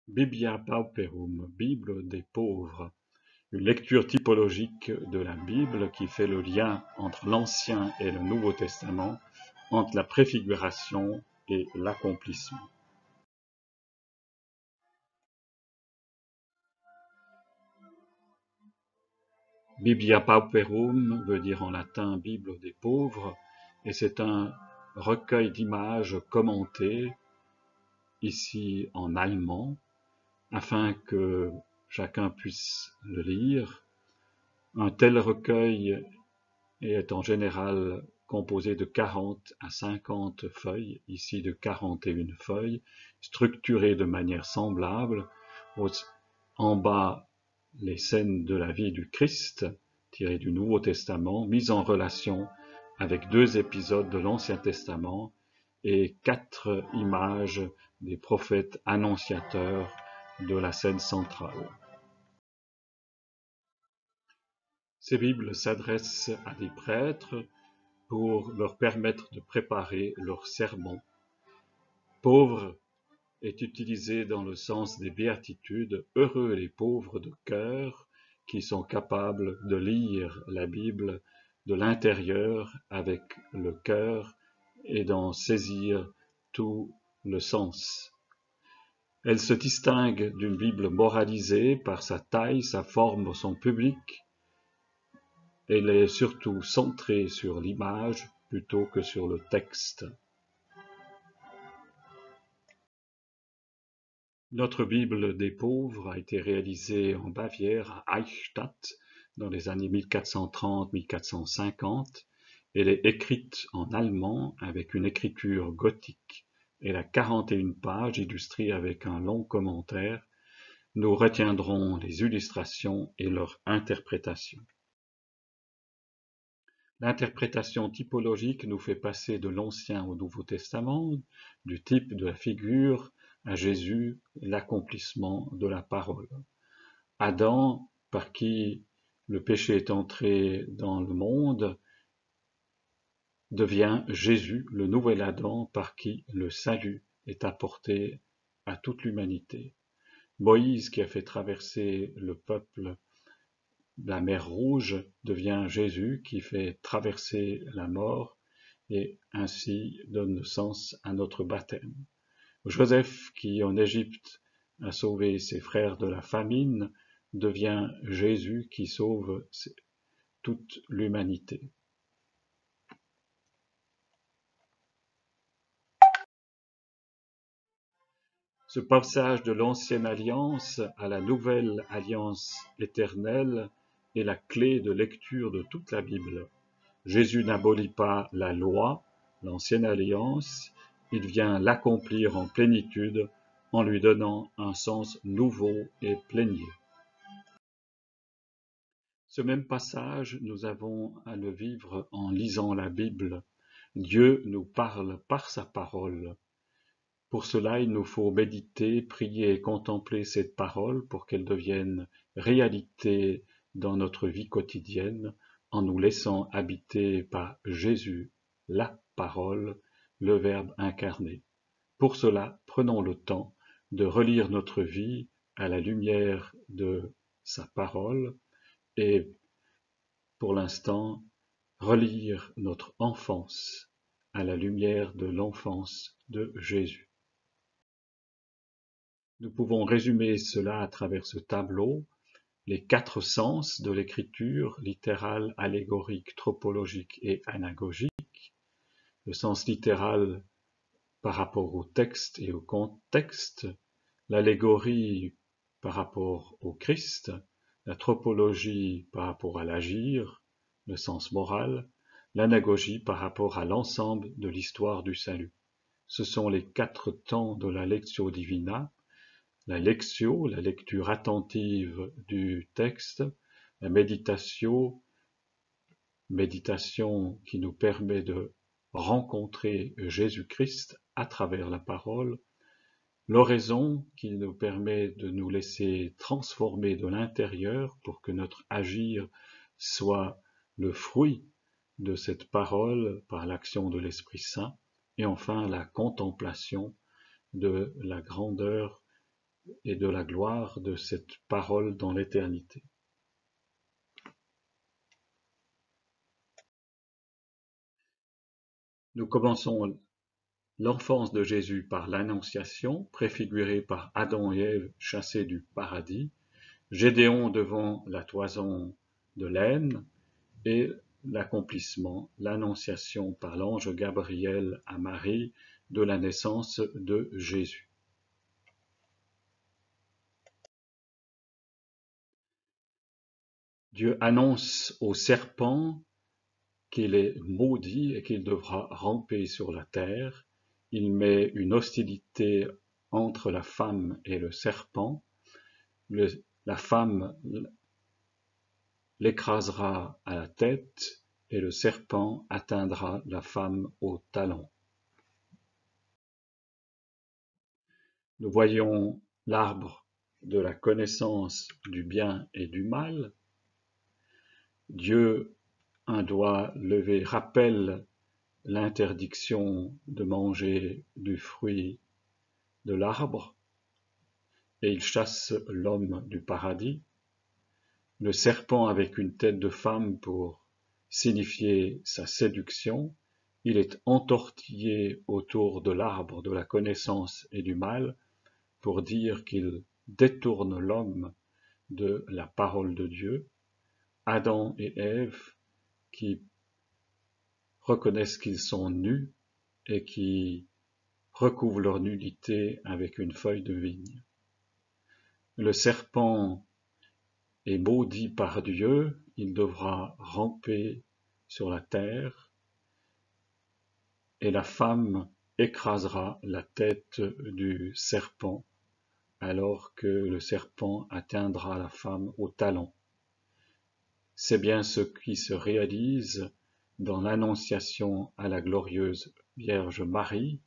Biblia Pauperum, Bible des pauvres, une lecture typologique de la Bible qui fait le lien entre l'Ancien et le Nouveau Testament, entre la préfiguration et l'accomplissement. Biblia Pauperum veut dire en latin Bible des pauvres, et c'est un recueil d'images commentées, ici en allemand, afin que chacun puisse le lire. Un tel recueil est en général composé de 40 à 50 feuilles, ici de 41 feuilles, structurées de manière semblable. En bas, les scènes de la vie du Christ, tirées du Nouveau Testament, mises en relation avec 2 épisodes de l'Ancien Testament et 4 images des prophètes annonciateurs de la scène centrale. Ces Bibles s'adressent à des prêtres pour leur permettre de préparer leur sermon. Pauvre est utilisé dans le sens des béatitudes, heureux les pauvres de cœur qui sont capables de lire la Bible de l'intérieur avec le cœur et d'en saisir tout le sens. Elle se distingue d'une Bible moralisée par sa taille, sa forme, son public. Elle est surtout centrée sur l'image plutôt que sur le texte. Notre Bible des pauvres a été réalisée en Bavière, à Eichstätt, dans les années 1430-1450. Elle est écrite en allemand avec une écriture gothique. Elle a 41 pages illustrées avec un long commentaire. Nous retiendrons les illustrations et leur interprétation. L'interprétation typologique nous fait passer de l'Ancien au Nouveau Testament, du type de la figure à Jésus, l'accomplissement de la parole. Adam, par qui le péché est entré dans le monde, devient Jésus, le nouvel Adam, par qui le salut est apporté à toute l'humanité. Moïse, qui a fait traverser le peuple la mer Rouge, devient Jésus, qui fait traverser la mort et ainsi donne sens à notre baptême. Joseph, qui en Égypte a sauvé ses frères de la famine, devient Jésus qui sauve toute l'humanité. Ce passage de l'ancienne alliance à la nouvelle alliance éternelle est la clé de lecture de toute la Bible. Jésus n'abolit pas la loi, l'ancienne alliance, il vient l'accomplir en plénitude en lui donnant un sens nouveau et plénier. Ce même passage, nous avons à le vivre en lisant la Bible. Dieu nous parle par sa parole. Pour cela, il nous faut méditer, prier et contempler cette parole pour qu'elle devienne réalité dans notre vie quotidienne en nous laissant habiter par Jésus, la parole, le Verbe incarné. Pour cela, prenons le temps de relire notre vie à la lumière de sa parole et, pour l'instant, relire notre enfance à la lumière de l'enfance de Jésus. Nous pouvons résumer cela à travers ce tableau, les 4 sens de l'écriture, littéral, allégorique, tropologique et anagogique. Le sens littéral par rapport au texte et au contexte, l'allégorie par rapport au Christ, la tropologie par rapport à l'agir, le sens moral, l'anagogie par rapport à l'ensemble de l'histoire du salut. Ce sont les 4 temps de la lectio divina. La lectio, la lecture attentive du texte, la méditation qui nous permet de rencontrer Jésus-Christ à travers la parole, l'oraison qui nous permet de nous laisser transformer de l'intérieur pour que notre agir soit le fruit de cette parole par l'action de l'Esprit Saint, et enfin la contemplation de la grandeur et de la gloire de cette parole dans l'éternité. Nous commençons l'enfance de Jésus par l'Annonciation, préfigurée par Adam et Ève chassés du paradis, Gédéon devant la toison de laine et l'accomplissement, l'Annonciation par l'ange Gabriel à Marie de la naissance de Jésus. Dieu annonce au serpent qu'il est maudit et qu'il devra ramper sur la terre. Il met une hostilité entre la femme et le serpent. La femme l'écrasera à la tête et le serpent atteindra la femme au talon. Nous voyons l'arbre de la connaissance du bien et du mal. Dieu, un doigt levé, rappelle l'interdiction de manger du fruit de l'arbre et il chasse l'homme du paradis. Le serpent avec une tête de femme pour signifier sa séduction, il est entortillé autour de l'arbre de la connaissance et du mal pour dire qu'il détourne l'homme de la parole de Dieu. Adam et Ève qui reconnaissent qu'ils sont nus et qui recouvrent leur nudité avec une feuille de vigne. Le serpent est maudit par Dieu, il devra ramper sur la terre et la femme écrasera la tête du serpent alors que le serpent atteindra la femme au talon. C'est bien ce qui se réalise dans l'Annonciation à la glorieuse Vierge Marie,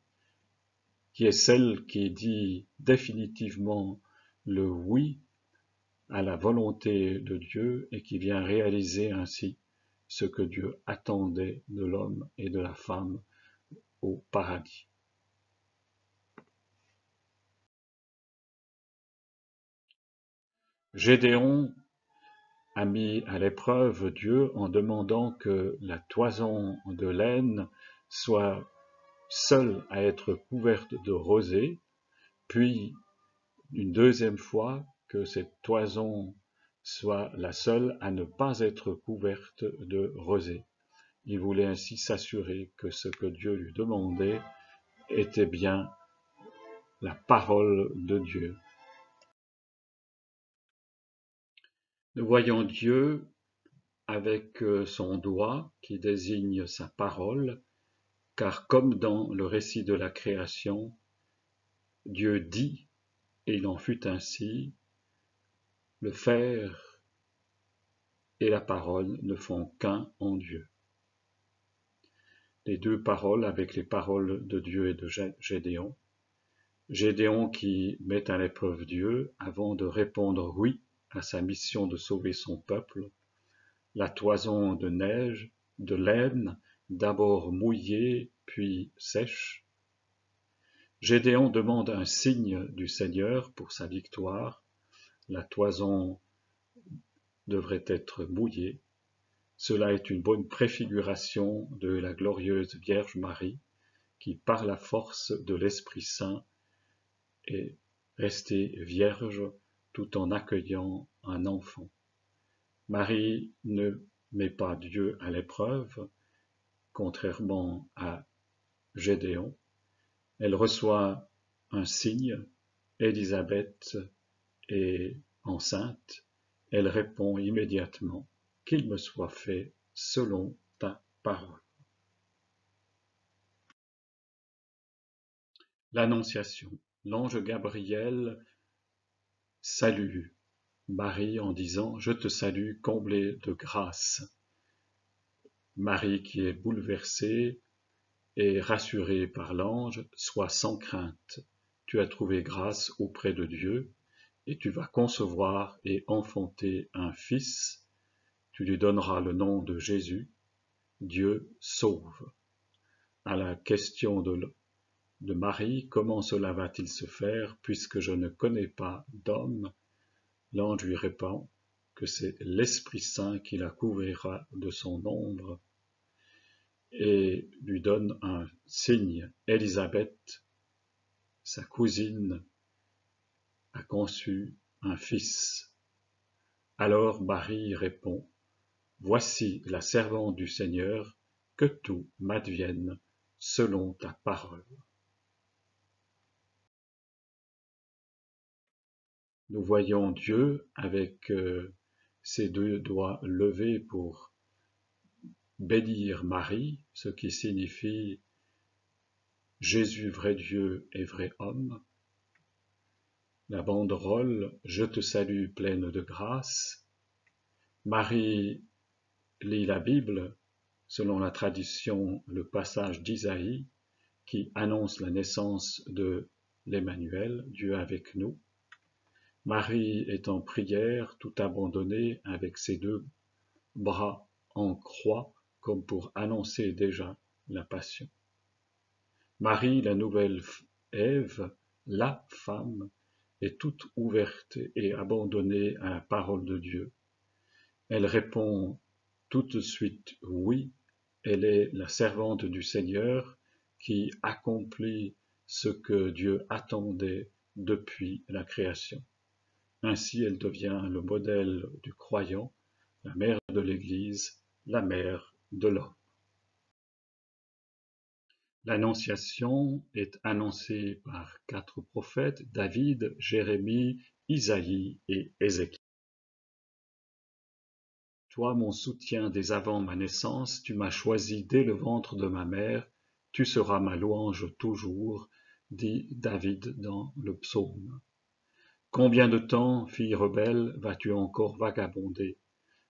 qui est celle qui dit définitivement le oui à la volonté de Dieu et qui vient réaliser ainsi ce que Dieu attendait de l'homme et de la femme au paradis. Gédéon a mis à l'épreuve Dieu en demandant que la toison de laine soit seule à être couverte de rosée, puis une deuxième fois que cette toison soit la seule à ne pas être couverte de rosée. Il voulait ainsi s'assurer que ce que Dieu lui demandait était bien la parole de Dieu. Nous voyons Dieu avec son doigt qui désigne sa parole, car comme dans le récit de la création, Dieu dit, et il en fut ainsi, le faire et la parole ne font qu'un en Dieu. Les deux paroles avec les paroles de Dieu et de Gédéon. Gédéon qui met à l'épreuve Dieu avant de répondre oui à sa mission de sauver son peuple. La toison de neige, de laine, d'abord mouillée puis sèche. Gédéon demande un signe du Seigneur pour sa victoire. La toison devrait être mouillée. Cela est une bonne préfiguration de la glorieuse Vierge Marie qui, par la force de l'Esprit Saint, est restée vierge tout en accueillant un enfant. Marie ne met pas Dieu à l'épreuve, contrairement à Gédéon. Elle reçoit un signe, Élisabeth est enceinte, elle répond immédiatement, qu'il me soit fait selon ta parole. L'Annonciation. L'ange Gabriel salue Marie en disant « Je te salue, comblée de grâce ». Marie qui est bouleversée et rassurée par l'ange, sois sans crainte. Tu as trouvé grâce auprès de Dieu et tu vas concevoir et enfanter un fils. Tu lui donneras le nom de Jésus. Dieu sauve. À la question de de Marie, comment cela va-t-il se faire, puisque je ne connais pas d'homme? L'ange lui répond que c'est l'Esprit Saint qui la couvrira de son ombre et lui donne un signe. Élisabeth, sa cousine, a conçu un fils. Alors Marie répond: Voici la servante du Seigneur, que tout m'advienne selon ta parole. Nous voyons Dieu avec ses deux doigts levés pour bénir Marie, ce qui signifie Jésus vrai Dieu et vrai homme. La banderole Je te salue pleine de grâce. Marie lit la Bible, selon la tradition, le passage d'Isaïe qui annonce la naissance de l'Emmanuel, Dieu avec nous. Marie est en prière, tout abandonnée, avec ses deux bras en croix, comme pour annoncer déjà la passion. Marie, la nouvelle Ève, la femme, est toute ouverte et abandonnée à la parole de Dieu. Elle répond tout de suite oui, elle est la servante du Seigneur qui accomplit ce que Dieu attendait depuis la création. Ainsi, elle devient le modèle du croyant, la mère de l'Église, la mère de l'homme. L'Annonciation est annoncée par 4 prophètes, David, Jérémie, Isaïe et Ézéchiel. Toi, mon soutien dès avant ma naissance, tu m'as choisi dès le ventre de ma mère, tu seras ma louange toujours, dit David dans le psaume. Combien de temps, fille rebelle, vas-tu encore vagabonder?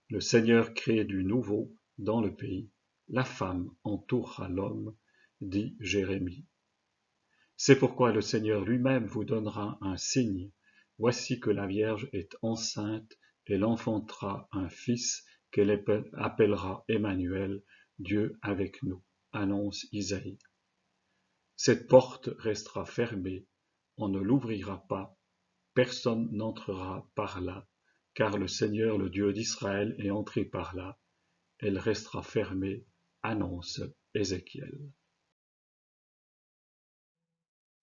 Le Seigneur crée du nouveau dans le pays. La femme entourera l'homme, dit Jérémie. C'est pourquoi le Seigneur lui-même vous donnera un signe. Voici que la Vierge est enceinte, elle enfantera un fils qu'elle appellera Emmanuel, Dieu avec nous, annonce Isaïe. Cette porte restera fermée, on ne l'ouvrira pas, personne n'entrera par là, car le Seigneur, le Dieu d'Israël, est entré par là. Elle restera fermée, annonce Ézéchiel.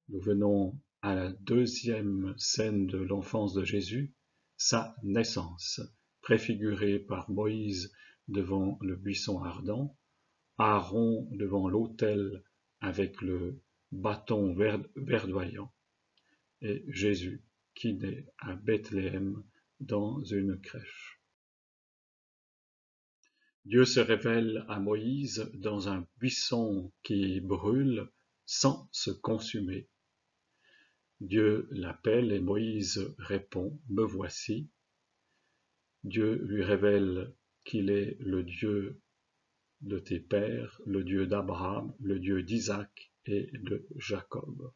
Nous venons à la deuxième scène de l'enfance de Jésus, sa naissance, préfigurée par Moïse devant le buisson ardent, Aaron devant l'autel avec le bâton verdoyant, et Jésus qui naît à Bethléem dans une crèche. Dieu se révèle à Moïse dans un buisson qui brûle sans se consumer. Dieu l'appelle et Moïse répond, me voici. Dieu lui révèle qu'il est le Dieu de tes pères, le Dieu d'Abraham, le Dieu d'Isaac et de Jacob.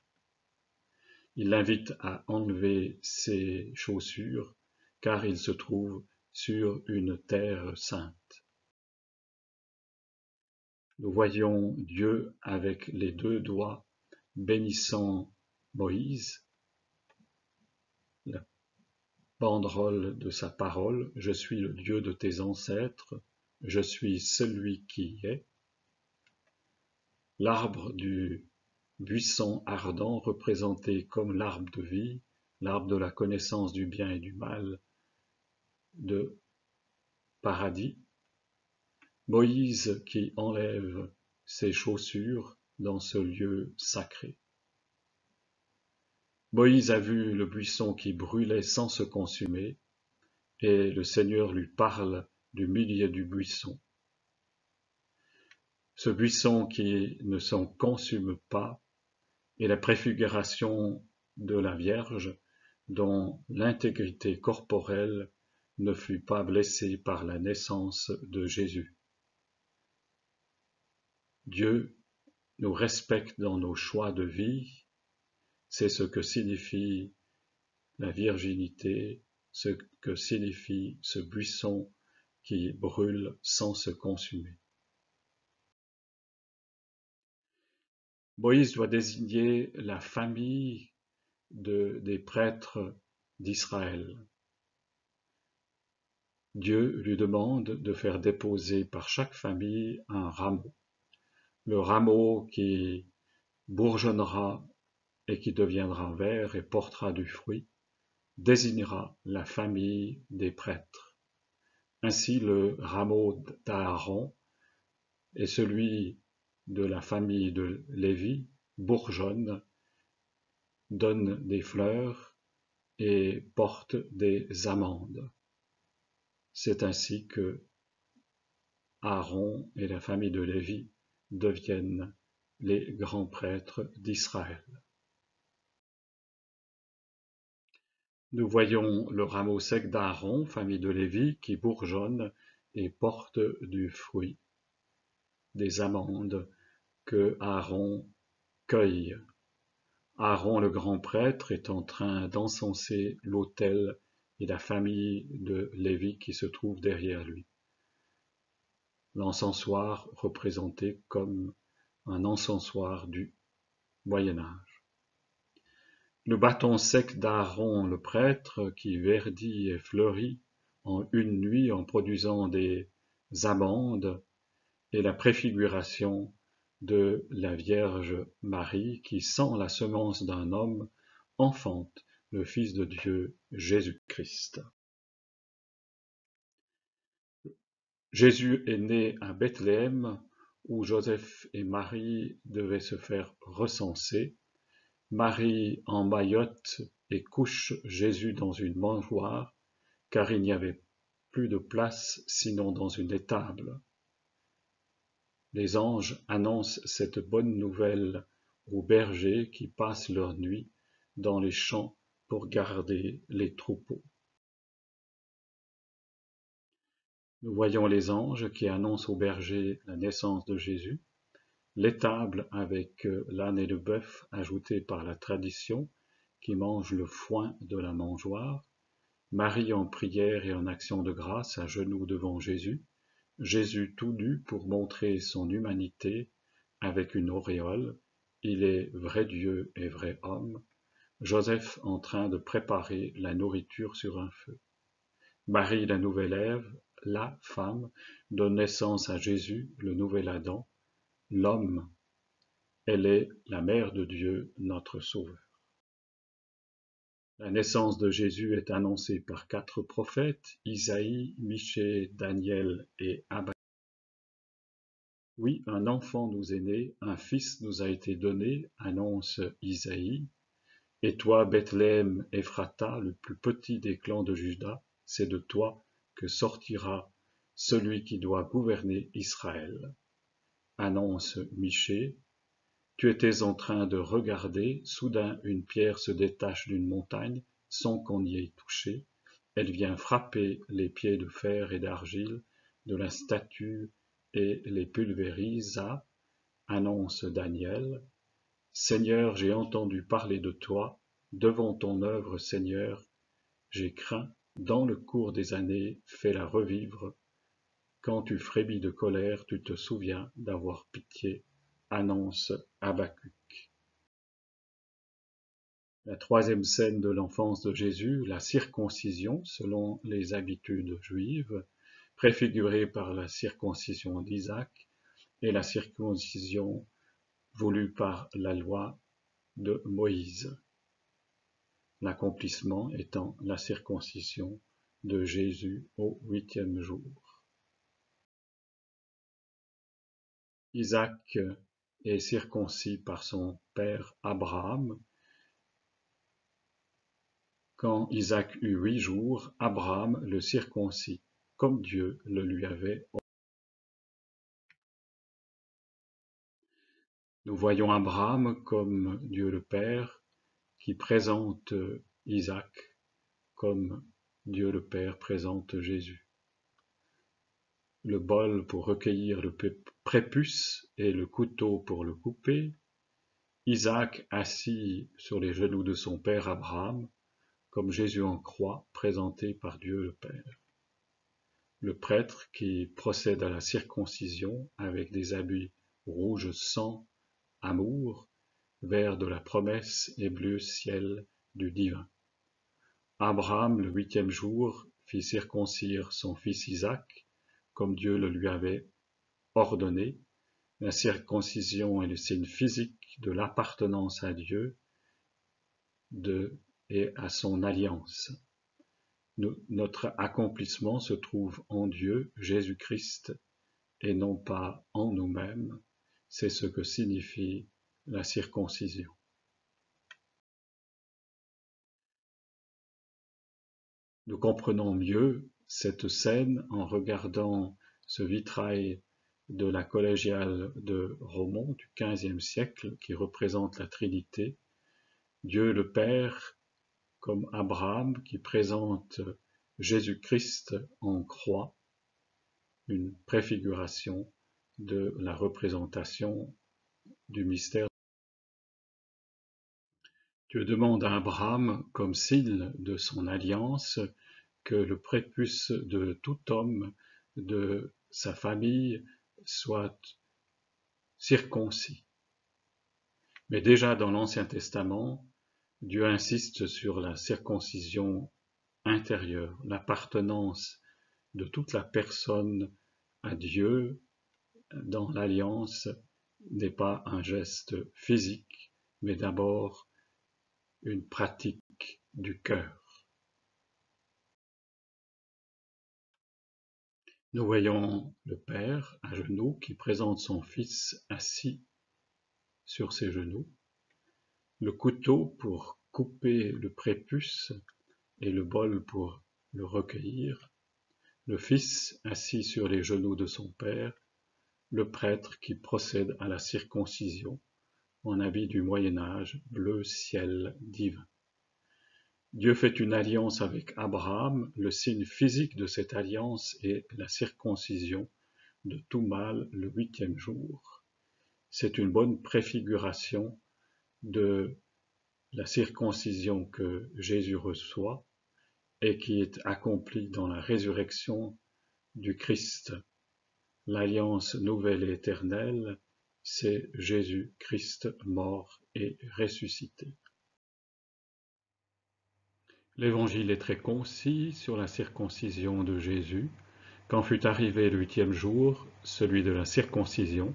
Il l'invite à enlever ses chaussures, car il se trouve sur une terre sainte. Nous voyons Dieu avec les deux doigts bénissant Moïse, la banderole de sa parole, je suis le Dieu de tes ancêtres, je suis celui qui est. L'arbre du buisson ardent représenté comme l'arbre de vie, l'arbre de la connaissance du bien et du mal, de paradis. Moïse qui enlève ses chaussures dans ce lieu sacré. Moïse a vu le buisson qui brûlait sans se consumer, et le Seigneur lui parle du milieu du buisson. Ce buisson qui ne s'en consume pas est la préfiguration de la Vierge, dont l'intégrité corporelle ne fut pas blessée par la naissance de Jésus. Dieu nous respecte dans nos choix de vie, c'est ce que signifie la virginité, ce que signifie ce buisson qui brûle sans se consumer. Moïse doit désigner la famille des prêtres d'Israël. Dieu lui demande de faire déposer par chaque famille un rameau. Le rameau qui bourgeonnera et qui deviendra vert et portera du fruit, désignera la famille des prêtres. Ainsi, le rameau d'Aaron et celui de la famille de Lévi bourgeonnent, donnent des fleurs et portent des amandes. C'est ainsi que Aaron et la famille de Lévi deviennent les grands prêtres d'Israël. Nous voyons le rameau sec d'Aaron, famille de Lévi, qui bourgeonne et porte du fruit, des amandes que Aaron cueille. Aaron, le grand prêtre, est en train d'encenser l'autel et la famille de Lévi qui se trouve derrière lui. L'encensoir représenté comme un encensoir du Moyen-Âge. Le bâton sec d'Aaron, le prêtre, qui verdit et fleurit en une nuit en produisant des amandes, est la préfiguration de la Vierge Marie qui, sans la semence d'un homme, enfante le Fils de Dieu, Jésus-Christ. Jésus est né à Bethléem, où Joseph et Marie devaient se faire recenser. Marie emmaillote et couche Jésus dans une mangeoire, car il n'y avait plus de place sinon dans une étable. Les anges annoncent cette bonne nouvelle aux bergers qui passent leur nuit dans les champs pour garder les troupeaux. Nous voyons les anges qui annoncent aux bergers la naissance de Jésus, l'étable avec l'âne et le bœuf ajoutés par la tradition qui mange le foin de la mangeoire, Marie en prière et en action de grâce à genoux devant Jésus, Jésus tout nu pour montrer son humanité avec une auréole, il est vrai Dieu et vrai homme, Joseph en train de préparer la nourriture sur un feu. Marie la nouvelle Ève, la femme, donne naissance à Jésus, le nouvel Adam, l'homme. Elle est la mère de Dieu, notre Sauveur. La naissance de Jésus est annoncée par 4 prophètes, Isaïe, Michée, Daniel et Habakkuk. Oui, un enfant nous est né, un fils nous a été donné, annonce Isaïe. Et toi, Bethléem Ephrata, le plus petit des clans de Juda, c'est de toi que sortira celui qui doit gouverner Israël. Annonce Michée. Tu étais en train de regarder, soudain une pierre se détache d'une montagne, sans qu'on y ait touché. Elle vient frapper les pieds de fer et d'argile de la statue et les pulvérisa, annonce Daniel. Seigneur, j'ai entendu parler de toi, devant ton œuvre, Seigneur, j'ai craint, dans le cours des années, fais-la revivre. Quand tu frémis de colère, tu te souviens d'avoir pitié, annonce Habakkuk. La troisième scène de l'enfance de Jésus, la circoncision, selon les habitudes juives, préfigurée par la circoncision d'Isaac et la circoncision voulue par la loi de Moïse, l'accomplissement étant la circoncision de Jésus au 8e jour. Isaac est circoncis par son père Abraham. Quand Isaac eut 8 jours, Abraham le circoncit, comme Dieu le lui avait ordonné. Nous voyons Abraham comme Dieu le Père, qui présente Isaac comme Dieu le Père présente Jésus. Le bol pour recueillir le prépuce et le couteau pour le couper. Isaac assis sur les genoux de son père Abraham, comme Jésus en croix, présenté par Dieu le Père. Le prêtre qui procède à la circoncision avec des habits rouges sang, amour, vert de la promesse et bleu ciel du divin. Abraham, le 8e jour, fit circoncire son fils Isaac, comme Dieu le lui avait ordonné. La circoncision est le signe physique de l'appartenance à Dieu et à son alliance. Notre accomplissement se trouve en Dieu, Jésus-Christ, et non pas en nous-mêmes. C'est ce que signifie la circoncision. Nous comprenons mieux cette scène en regardant ce vitrail de la collégiale de Romont du XVe siècle qui représente la Trinité, Dieu le Père comme Abraham qui présente Jésus-Christ en croix, une préfiguration de la représentation du mystère. Dieu demande à Abraham, comme signe de son alliance, que le prépuce de tout homme de sa famille soit circoncis. Mais déjà dans l'Ancien Testament, Dieu insiste sur la circoncision intérieure, l'appartenance de toute la personne à Dieu dans l'alliance n'est pas un geste physique, mais d'abord une pratique du cœur. Nous voyons le Père à genoux qui présente son Fils assis sur ses genoux, le couteau pour couper le prépuce et le bol pour le recueillir, le Fils assis sur les genoux de son Père, le prêtre qui procède à la circoncision en habit du Moyen-Âge, bleu ciel divin. Dieu fait une alliance avec Abraham, le signe physique de cette alliance est la circoncision de tout mâle le 8e jour. C'est une bonne préfiguration de la circoncision que Jésus reçoit et qui est accomplie dans la résurrection du Christ. L'alliance nouvelle et éternelle, c'est Jésus-Christ mort et ressuscité. L'Évangile est très concis sur la circoncision de Jésus. Quand fut arrivé le 8e jour, celui de la circoncision,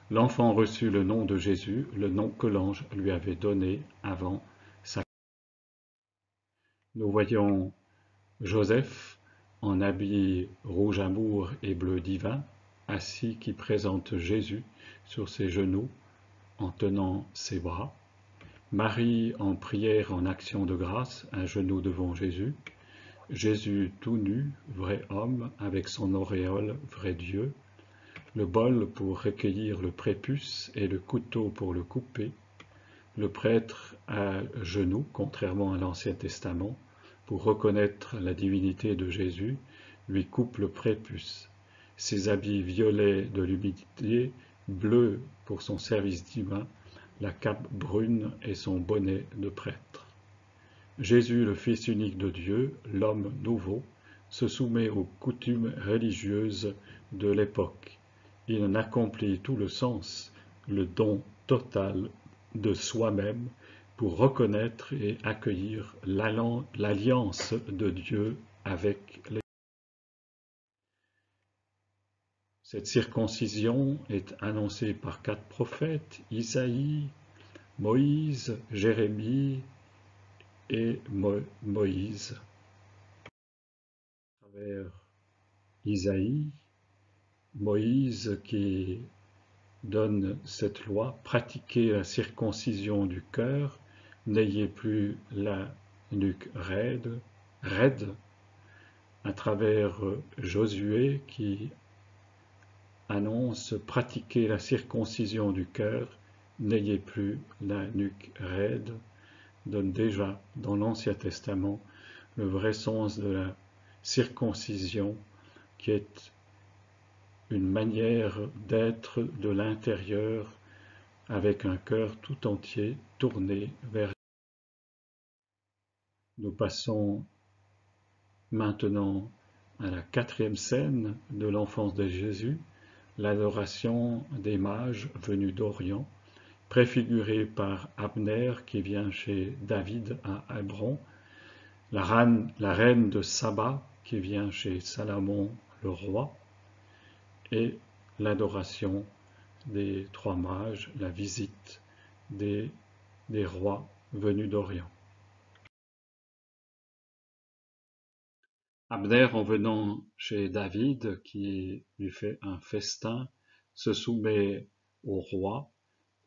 l'enfant reçut le nom de Jésus, le nom que l'ange lui avait donné avant sa. Nous voyons Joseph en habit rouge amour et bleu divin, assis qui présente Jésus sur ses genoux en tenant ses bras. Marie en prière en action de grâce, à genoux devant Jésus. Jésus tout nu, vrai homme, avec son auréole, vrai Dieu. Le bol pour recueillir le prépuce et le couteau pour le couper. Le prêtre à genoux, contrairement à l'Ancien Testament, pour reconnaître la divinité de Jésus, lui coupe le prépuce. Ses habits violets de l'humilité, bleus pour son service divin, la cape brune et son bonnet de prêtre. Jésus, le Fils unique de Dieu, l'homme nouveau, se soumet aux coutumes religieuses de l'époque. Il en accomplit tout le sens, le don total de soi-même pour reconnaître et accueillir l'alliance de Dieu avec les. Cette circoncision est annoncée par 4 prophètes, Isaïe, Moïse, Jérémie et Moïse. À travers Isaïe, Moïse qui donne cette loi, pratiquez la circoncision du cœur, n'ayez plus la nuque raide, à travers Josué qui annonce pratiquer la circoncision du cœur, n'ayez plus la nuque raide, donne déjà dans l'Ancien Testament le vrai sens de la circoncision qui est une manière d'être de l'intérieur avec un cœur tout entier tourné vers. Nous passons maintenant à la 4e scène de l'enfance de Jésus, l'adoration des mages venus d'Orient, préfiguré par Abner qui vient chez David à Hébron, la reine de Saba qui vient chez Salomon le roi, et l'adoration des trois mages, la visite des rois venus d'Orient. Abner, en venant chez David, qui lui fait un festin, se soumet au roi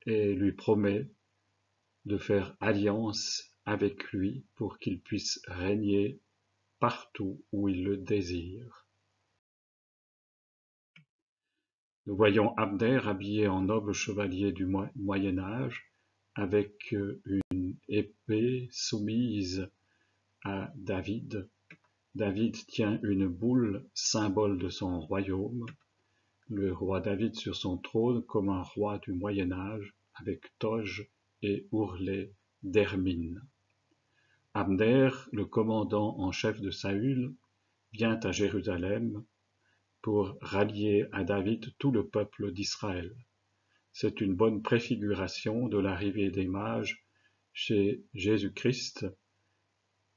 et lui promet de faire alliance avec lui pour qu'il puisse régner partout où il le désire. Nous voyons Abner habillé en noble chevalier du Moyen Âge, avec une épée soumise à David. David tient une boule, symbole de son royaume. Le roi David sur son trône comme un roi du Moyen Âge, avec toge et ourlet d'hermine. Abner, le commandant en chef de Saül, vient à Jérusalem pour rallier à David tout le peuple d'Israël. C'est une bonne préfiguration de l'arrivée des mages chez Jésus-Christ.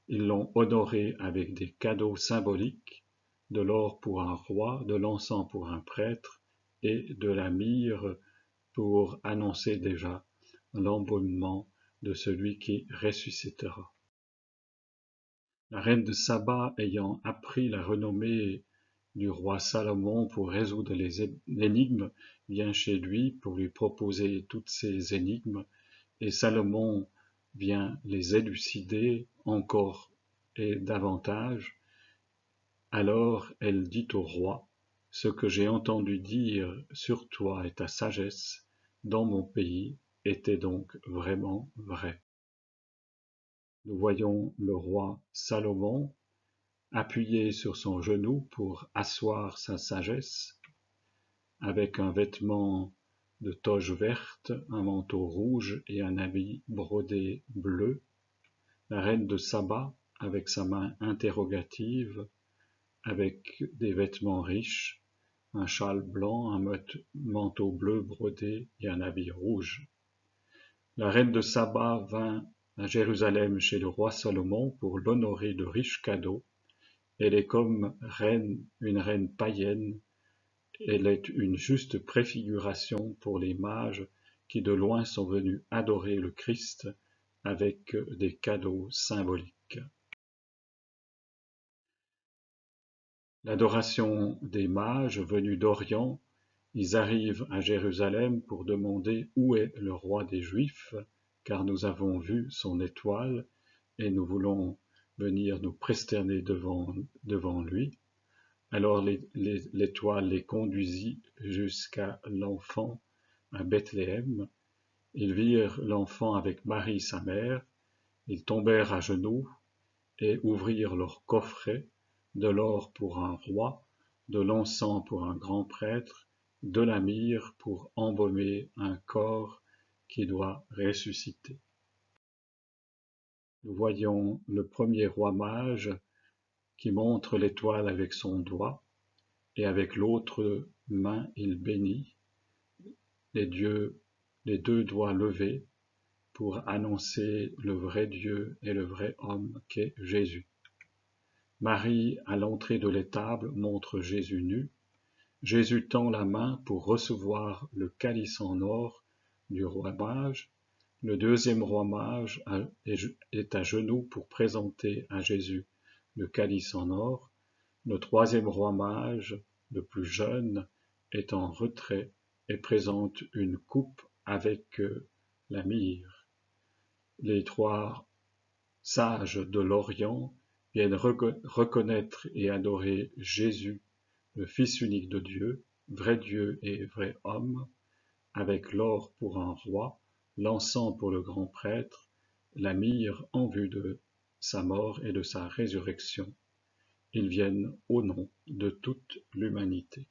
Ils l'ont honoré avec des cadeaux symboliques, de l'or pour un roi, de l'encens pour un prêtre et de la myrrhe pour annoncer déjà l'embaumement de celui qui ressuscitera. La reine de Saba, ayant appris la renommée du roi Salomon pour résoudre les énigmes, vient chez lui pour lui proposer toutes ces énigmes, et Salomon vient les élucider encore et davantage. Alors elle dit au roi: « Ce que j'ai entendu dire sur toi et ta sagesse dans mon pays était donc vraiment vrai. » Nous voyons le roi Salomon appuyé sur son genou pour asseoir sa sagesse, avec un vêtement de toge verte, un manteau rouge et un habit brodé bleu. La reine de Saba, avec sa main interrogative, avec des vêtements riches, un châle blanc, un manteau bleu brodé et un habit rouge. La reine de Saba vint à Jérusalem chez le roi Salomon pour l'honorer de riches cadeaux. Elle est comme reine, une reine païenne. Elle est une juste préfiguration pour les mages qui de loin sont venus adorer le Christ avec des cadeaux symboliques. L'adoration des mages venus d'Orient, ils arrivent à Jérusalem pour demander où est le roi des Juifs, car nous avons vu son étoile et nous voulons venir nous prosterner devant lui. Alors l'étoile les conduisit jusqu'à l'enfant à Bethléem. Ils virent l'enfant avec Marie sa mère, ils tombèrent à genoux et ouvrirent leur coffret, de l'or pour un roi, de l'encens pour un grand prêtre, de la myrrhe pour embaumer un corps qui doit ressusciter. Nous voyons le premier roi mage qui montre l'étoile avec son doigt, et avec l'autre main il bénit, les deux doigts levés pour annoncer le vrai Dieu et le vrai homme qu'est Jésus. Marie, à l'entrée de l'étable, montre Jésus nu. Jésus tend la main pour recevoir le calice en or du roi mage. Le deuxième roi mage est à genoux pour présenter à Jésus le calice en or. Le troisième roi mage, le plus jeune, est en retrait et présente une coupe avec la myrrhe. Les trois sages de l'Orient viennent reconnaître et adorer Jésus, le Fils unique de Dieu et vrai homme, avec l'or pour un roi, l'encens pour le grand prêtre, la myrrhe en vue de sa mort et de sa résurrection. Ils viennent au nom de toute l'humanité.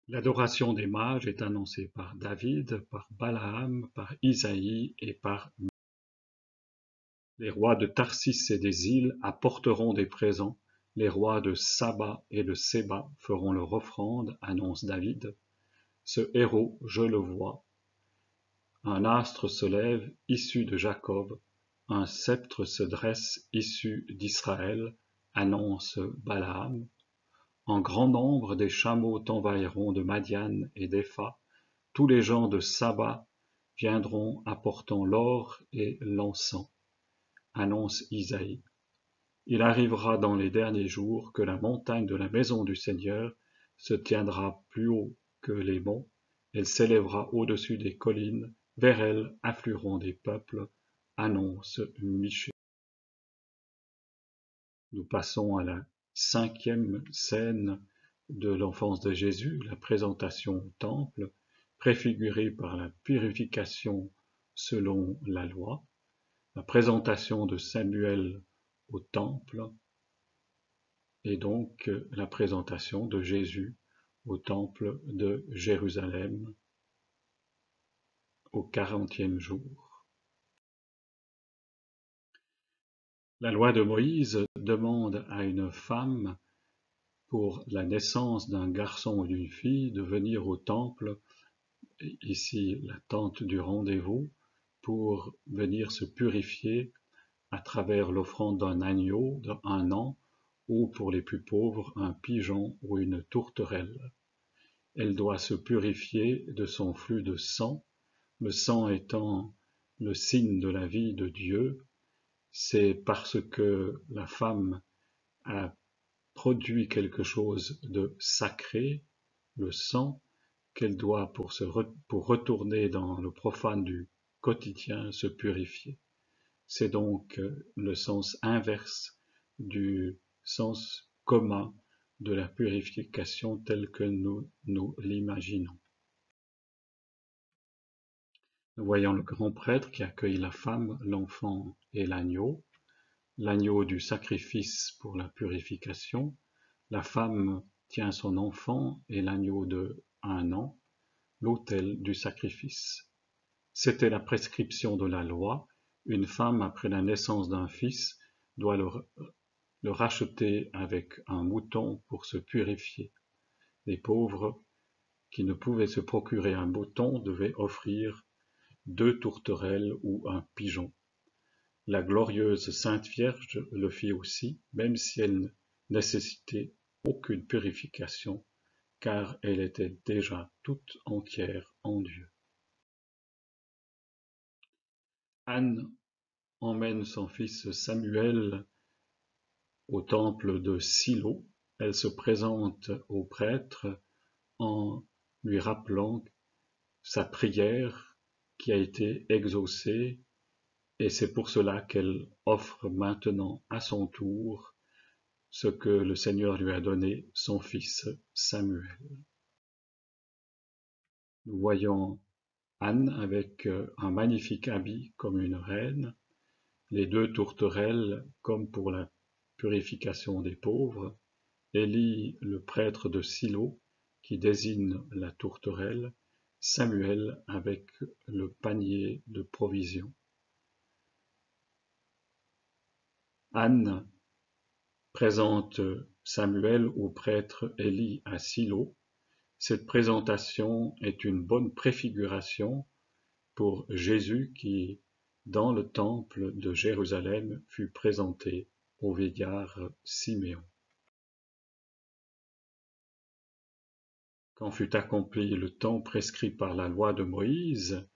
L'adoration des mages est annoncée par David, par Balaam, par Isaïe et par les rois de Tarsis et des îles apporteront des présents, les rois de Saba et de Séba feront leur offrande, annonce David. Ce héros, je le vois, Un astre se lève, issu de Jacob, un sceptre se dresse, issu d'Israël, annonce Balaam. En grand nombre, des chameaux t'envahiront de Madian et d'Épha. Tous les gens de Saba viendront apportant l'or et l'encens, annonce Isaïe. Il arrivera dans les derniers jours que la montagne de la maison du Seigneur se tiendra plus haut que les monts, elle s'élèvera au-dessus des collines, vers elle afflueront des peuples, annonce Michée. Nous passons à la 5e scène de l'enfance de Jésus, la présentation au temple, préfigurée par la purification selon la loi, la présentation de Samuel au temple, et donc la présentation de Jésus au temple de Jérusalem au 40e jour. La loi de Moïse demande à une femme, pour la naissance d'un garçon ou d'une fille, de venir au temple, ici la tente du rendez-vous, pour venir se purifier à travers l'offrande d'un agneau d'1 an, ou pour les plus pauvres, un pigeon ou une tourterelle. Elle doit se purifier de son flux de sang, le sang étant le signe de la vie de Dieu. C'est parce que la femme a produit quelque chose de sacré, le sang, qu'elle doit, pour retourner dans le profane du quotidien, se purifier. C'est donc le sens inverse du sens commun de la purification telle que nous l'imaginons. Nous voyons le grand prêtre qui accueille la femme, l'enfant et l'agneau du sacrifice pour la purification. La femme tient son enfant et l'agneau de 1 an, l'autel du sacrifice. C'était la prescription de la loi. Une femme, après la naissance d'un fils, doit le racheter avec un mouton pour se purifier. Les pauvres qui ne pouvaient se procurer un mouton devaient offrir 2 tourterelles ou un pigeon. La glorieuse Sainte Vierge le fit aussi, même si elle ne nécessitait aucune purification, car elle était déjà toute entière en Dieu. Anne emmène son fils Samuel au temple de Silo. Elle se présente au prêtre en lui rappelant sa prière qui a été exaucée, et c'est pour cela qu'elle offre maintenant à son tour ce que le Seigneur lui a donné, son fils Samuel. Nous voyons Anne avec un magnifique habit comme une reine, les 2 tourterelles comme pour la purification des pauvres, Élie le prêtre de Silo qui désigne la tourterelle, Samuel avec le panier de provisions. Anne présente Samuel au prêtre Élie à Silo. Cette présentation est une bonne préfiguration pour Jésus qui, dans le temple de Jérusalem, fut présenté au vieillard Siméon. Quand fut accompli le temps prescrit par la loi de Moïse,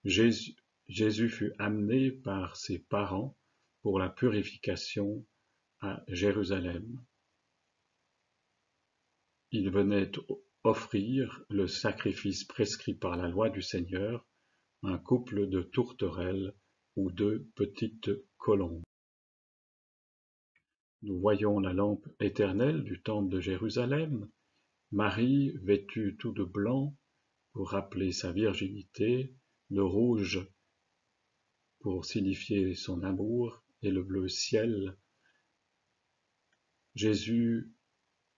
Jésus fut amené par ses parents pour la purification à Jérusalem. Il venait offrir le sacrifice prescrit par la loi du Seigneur, un couple de tourterelles ou 2 petites colombes. Nous voyons la lampe éternelle du temple de Jérusalem, Marie vêtue tout de blanc pour rappeler sa virginité, le rouge pour signifier son amour et le bleu ciel. Jésus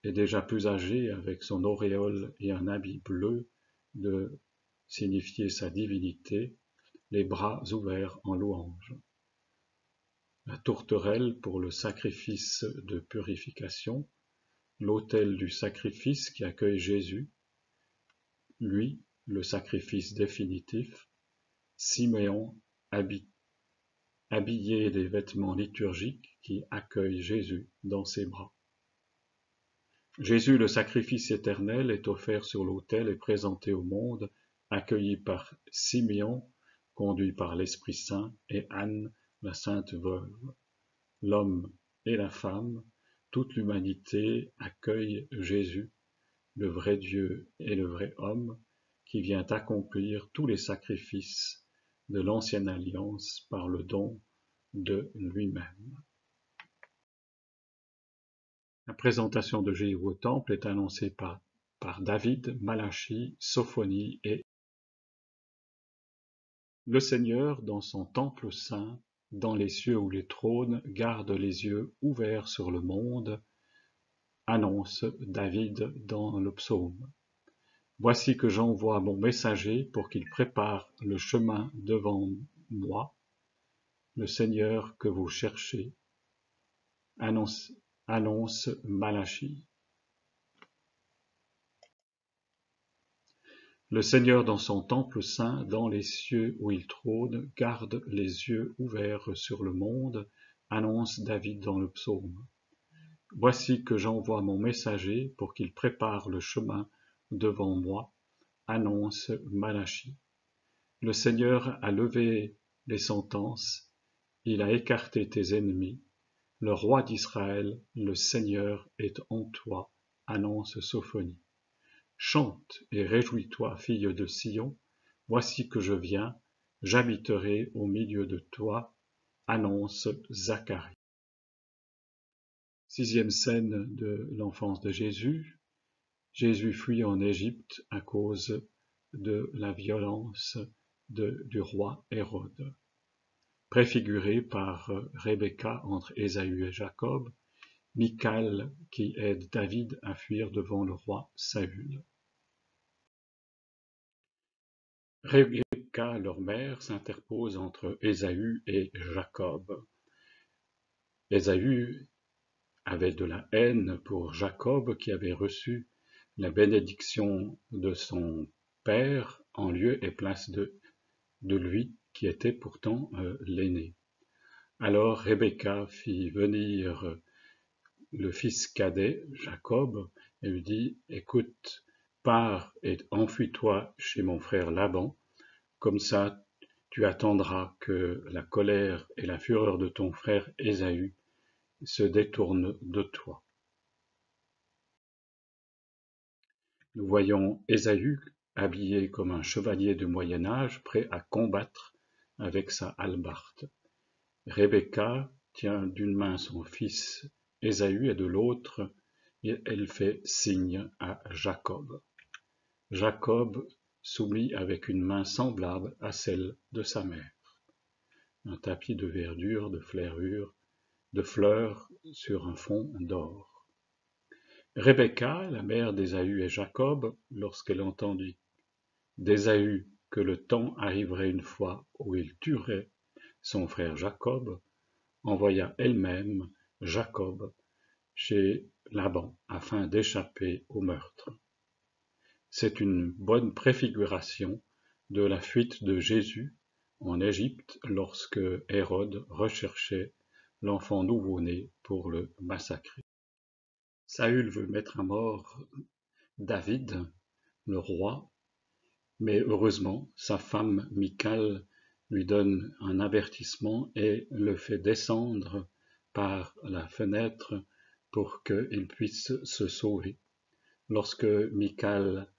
est déjà plus âgé avec son auréole et un habit bleu de signifier sa divinité, les bras ouverts en louange. La tourterelle pour le sacrifice de purification, l'autel du sacrifice qui accueille Jésus, lui, le sacrifice définitif, Siméon, habillé des vêtements liturgiques, qui accueille Jésus dans ses bras. Jésus, le sacrifice éternel, est offert sur l'autel et présenté au monde, accueilli par Siméon, conduit par l'Esprit Saint, et Anne, la Sainte Veuve. L'homme et la femme, toute l'humanité accueille Jésus, le vrai Dieu et le vrai homme, qui vient accomplir tous les sacrifices de l'ancienne alliance par le don de lui-même. La présentation de Jésus au temple est annoncée par David, Malachie, Sophonie et le Seigneur, dans son temple saint, dans les cieux où les trônes, garde les yeux ouverts sur le monde, annonce David dans le psaume. Voici que j'envoie mon messager pour qu'il prépare le chemin devant moi, le Seigneur que vous cherchez, annonce Malachie. Le Seigneur dans son temple saint, dans les cieux où il trône, garde les yeux ouverts sur le monde, annonce David dans le psaume. Voici que j'envoie mon messager pour qu'il prépare le chemin devant moi, annonce Malachie. Le Seigneur a levé les sentences, il a écarté tes ennemis. Le roi d'Israël, le Seigneur est en toi, annonce Sophonie. Chante et réjouis-toi, fille de Sion, voici que je viens, j'habiterai au milieu de toi, annonce Zacharie. Sixième scène de l'enfance de Jésus. Jésus fuit en Égypte à cause de la violence du roi Hérode. Préfiguré par Rebecca entre Ésaü et Jacob, Michal qui aide David à fuir devant le roi Saül. Rebecca, leur mère, s'interpose entre Ésaü et Jacob. Ésaü avait de la haine pour Jacob qui avait reçu la bénédiction de son père en lieu et place de lui qui était pourtant l'aîné. Alors Rebecca fit venir le fils cadet, Jacob, et lui dit, écoute, pars et enfuis-toi chez mon frère Laban, comme ça tu attendras que la colère et la fureur de ton frère Ésaü se détournent de toi. Nous voyons Ésaü habillé comme un chevalier du Moyen Âge, prêt à combattre avec sa hallebarde. Rebecca tient d'une main son fils Ésaü et de l'autre, elle fait signe à Jacob. Jacob sourit avec une main semblable à celle de sa mère. Un tapis de verdure, de fleurs sur un fond d'or. Rebecca, la mère d'Ésaü et Jacob, lorsqu'elle entendit d'Ésaü que le temps arriverait une fois où il tuerait son frère Jacob, envoya elle-même Jacob chez Laban afin d'échapper au meurtre. C'est une bonne préfiguration de la fuite de Jésus en Égypte lorsque Hérode recherchait l'enfant nouveau-né pour le massacrer. Saül veut mettre à mort David, le roi, mais heureusement sa femme Michal lui donne un avertissement et le fait descendre par la fenêtre pour qu'il puisse se sauver. Lorsque Michal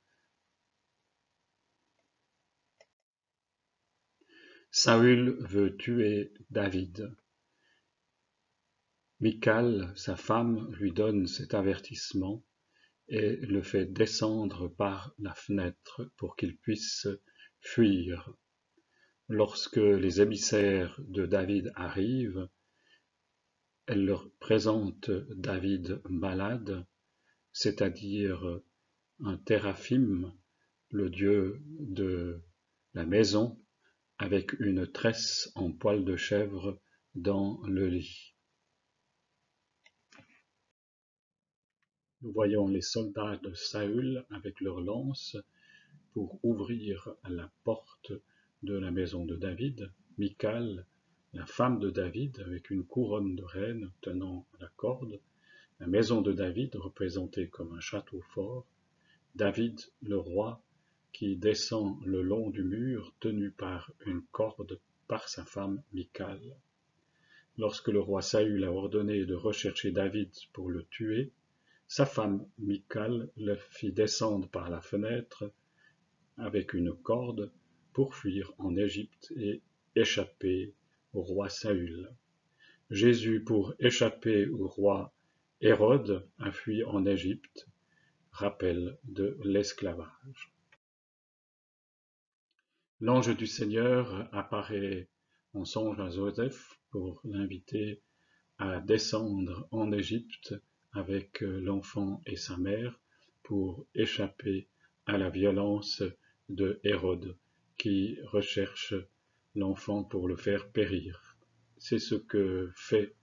Saül veut tuer David. Michal, sa femme, lui donne cet avertissement et le fait descendre par la fenêtre pour qu'il puisse fuir. Lorsque les émissaires de David arrivent, elle leur présente David malade, c'est-à-dire un téraphim, le dieu de la maison, avec une tresse en poil de chèvre dans le lit. Nous voyons les soldats de Saül avec leurs lances pour ouvrir la porte de la maison de David, Michal, la femme de David, avec une couronne de reine tenant la corde, la maison de David représentée comme un château fort, David le roi qui descend le long du mur tenu par une corde par sa femme Michal. Lorsque le roi Saül a ordonné de rechercher David pour le tuer, sa femme Michal le fit descendre par la fenêtre avec une corde pour fuir en Égypte et échapper au roi Saül. Jésus, pour échapper au roi Hérode, a fui en Égypte, rappel de l'esclavage. L'ange du Seigneur apparaît en songe à Joseph pour l'inviter à descendre en Égypte avec l'enfant et sa mère pour échapper à la violence de Hérode qui recherche l'enfant pour le faire périr. C'est ce que fait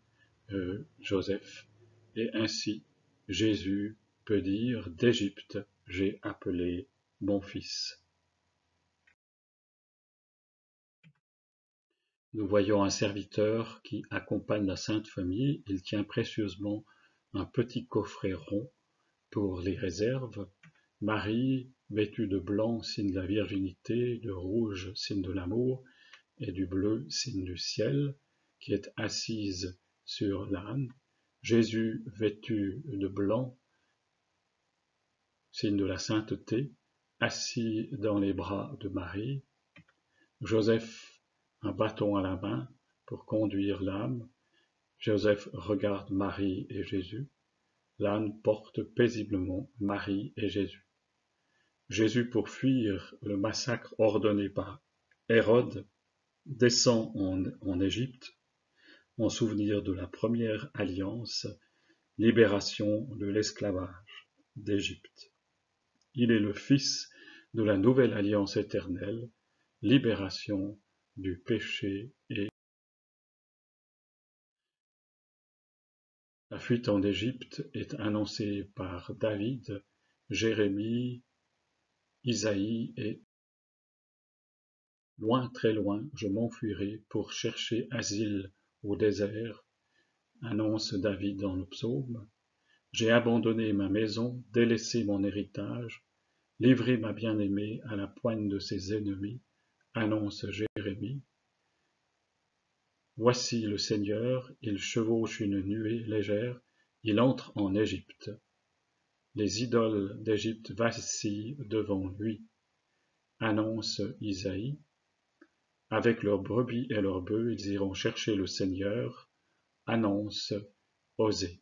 Joseph, et ainsi Jésus peut dire d'Égypte j'ai appelé mon fils. Nous voyons un serviteur qui accompagne la Sainte Famille. Il tient précieusement un petit coffret rond pour les réserves. Marie, vêtue de blanc, signe de la virginité, de rouge, signe de l'amour, et du bleu, signe du ciel, qui est assise sur l'âne. Jésus, vêtu de blanc, signe de la sainteté, assis dans les bras de Marie. Joseph, un bâton à la main pour conduire l'âne. Joseph regarde Marie et Jésus. L'âne porte paisiblement Marie et Jésus. Jésus, pour fuir le massacre ordonné par Hérode, descend en Égypte en souvenir de la première alliance, libération de l'esclavage d'Égypte. Il est le fils de la nouvelle alliance éternelle, libération du péché et la fuite en Égypte est annoncée par David, Jérémie, Isaïe et loin, très loin, je m'enfuirai pour chercher asile au désert, annonce David dans le psaume. J'ai abandonné ma maison, délaissé mon héritage, livré ma bien-aimée à la poigne de ses ennemis, annonce Jérémie. Voici le Seigneur, il chevauche une nuée légère, il entre en Égypte. Les idoles d'Égypte vacillent devant lui, annonce Isaïe. Avec leurs brebis et leurs bœufs, ils iront chercher le Seigneur, annonce Osée.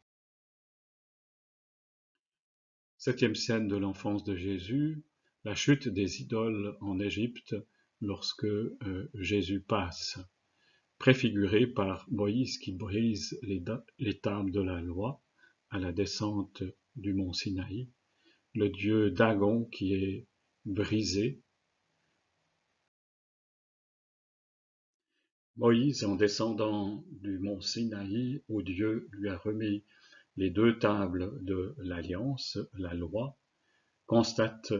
Septième scène de l'enfance de Jésus, la chute des idoles en Égypte lorsque Jésus passe, préfiguré par Moïse qui brise les tables de la loi à la descente du mont Sinaï, le dieu Dagon qui est brisé. Moïse, en descendant du mont Sinaï, où Dieu lui a remis les deux tables de l'Alliance, la loi, constate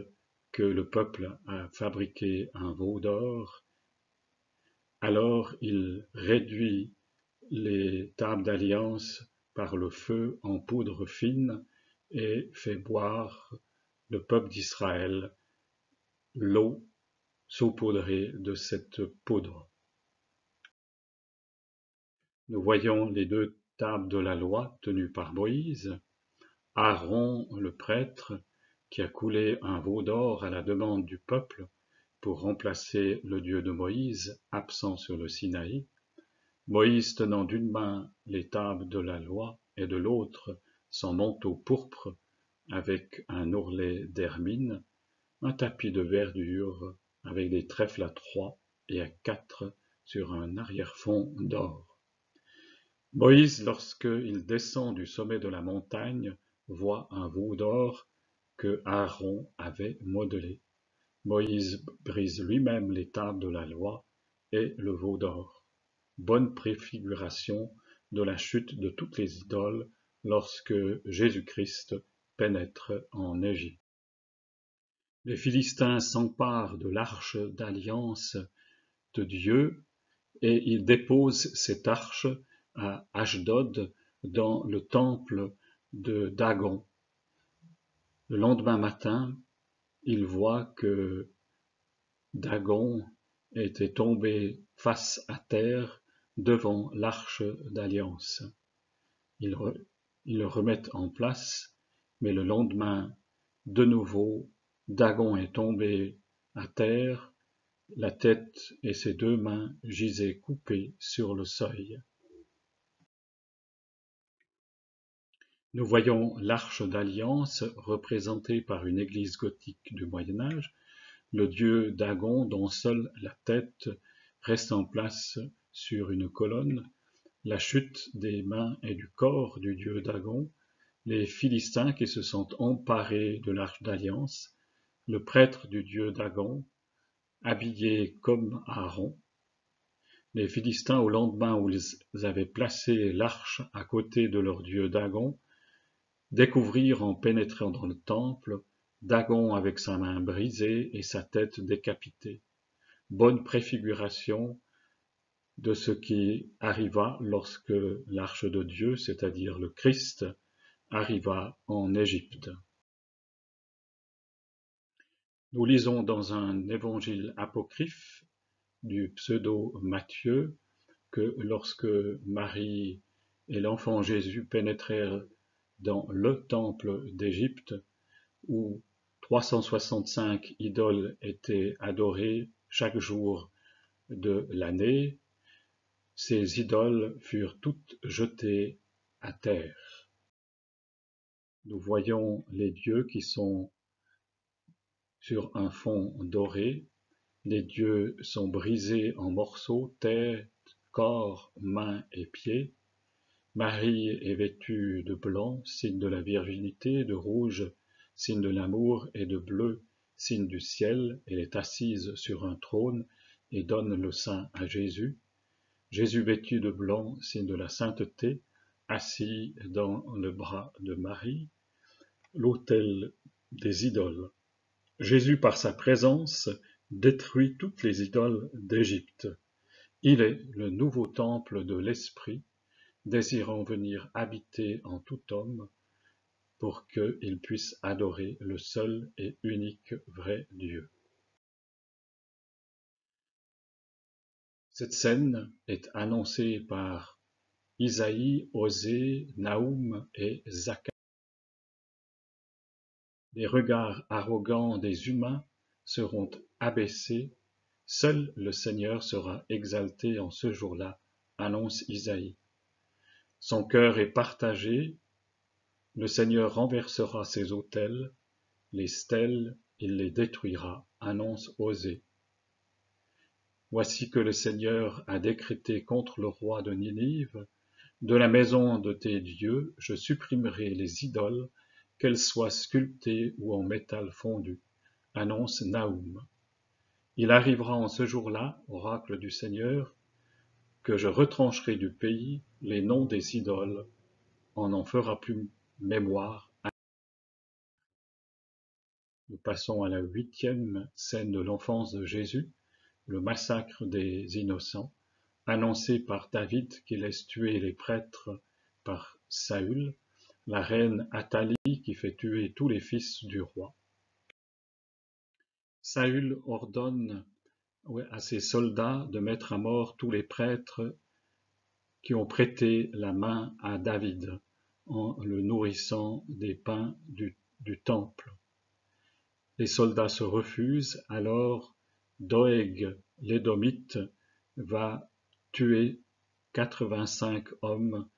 que le peuple a fabriqué un veau d'or. Alors il réduit les tables d'Alliance par le feu en poudre fine et fait boire le peuple d'Israël l'eau saupoudrée de cette poudre. Nous voyons les deux tables de la loi tenues par Moïse, Aaron le prêtre qui a coulé un veau d'or à la demande du peuple pour remplacer le Dieu de Moïse absent sur le Sinaï, Moïse tenant d'une main les tables de la loi et de l'autre son manteau pourpre avec un ourlet d'hermine, un tapis de verdure avec des trèfles à 3 et à 4 sur un arrière-fond d'or. Moïse, lorsqu'il descend du sommet de la montagne, voit un veau d'or que Aaron avait modelé. Moïse brise lui-même les tables de la loi et le veau d'or. Bonne préfiguration de la chute de toutes les idoles lorsque Jésus-Christ pénètre en Égypte. Les Philistins s'emparent de l'arche d'alliance de Dieu, et il dépose cette arche à Ashdod, dans le temple de Dagon. Le lendemain matin, il voit que Dagon était tombé face à terre devant l'arche d'alliance. Ils le remettent en place, mais le lendemain, de nouveau, Dagon est tombé à terre, la tête et ses 2 mains gisaient coupées sur le seuil. Nous voyons l'arche d'alliance représentée par une église gothique du Moyen Âge, le dieu Dagon dont seule la tête reste en place sur une colonne, la chute des mains et du corps du dieu Dagon, les Philistins qui se sont emparés de l'arche d'alliance, le prêtre du dieu Dagon, habillé comme Aaron. Les Philistins, au lendemain où ils avaient placé l'arche à côté de leur dieu Dagon, découvrirent en pénétrant dans le temple Dagon avec sa main brisée et sa tête décapitée. Bonne préfiguration de ce qui arriva lorsque l'arche de Dieu, c'est-à-dire le Christ, arriva en Égypte. Nous lisons dans un évangile apocryphe du pseudo-Matthieu que lorsque Marie et l'enfant Jésus pénétrèrent dans le temple d'Égypte, où 365 idoles étaient adorées chaque jour de l'année, ces idoles furent toutes jetées à terre. Nous voyons les dieux qui sont sur un fond doré. Les dieux sont brisés en morceaux, tête, corps, mains et pieds. Marie est vêtue de blanc, signe de la virginité, de rouge, signe de l'amour, et de bleu, signe du ciel. Elle est assise sur un trône et donne le sein à Jésus. Jésus vêtu de blanc, signe de la sainteté, assis dans le bras de Marie. L'autel des idoles. Jésus, par sa présence, détruit toutes les idoles d'Égypte. Il est le nouveau temple de l'Esprit, désirant venir habiter en tout homme pour qu'il puisse adorer le seul et unique vrai Dieu. Cette scène est annoncée par Isaïe, Osée, Naoum et Zacharie. Les regards arrogants des humains seront abaissés, seul le Seigneur sera exalté en ce jour-là, annonce Isaïe. Son cœur est partagé, le Seigneur renversera ses autels, les stèles, il les détruira, annonce Osée. Voici que le Seigneur a décrété contre le roi de Ninive, de la maison de tes dieux, je supprimerai les idoles, qu'elles soient sculptées ou en métal fondu, annonce Naoum. Il arrivera en ce jour-là, oracle du Seigneur, que je retrancherai du pays les noms des idoles, on n'en fera plus mémoire. Nous passons à la 8e scène de l'enfance de Jésus, le massacre des innocents, annoncé par David qui laisse tuer les prêtres par Saül, la reine Athalie qui fait tuer tous les fils du roi. Saül ordonne à ses soldats de mettre à mort tous les prêtres qui ont prêté la main à David en le nourrissant des pains du temple. Les soldats se refusent, alors Doeg l'Édomite va tuer 85 hommes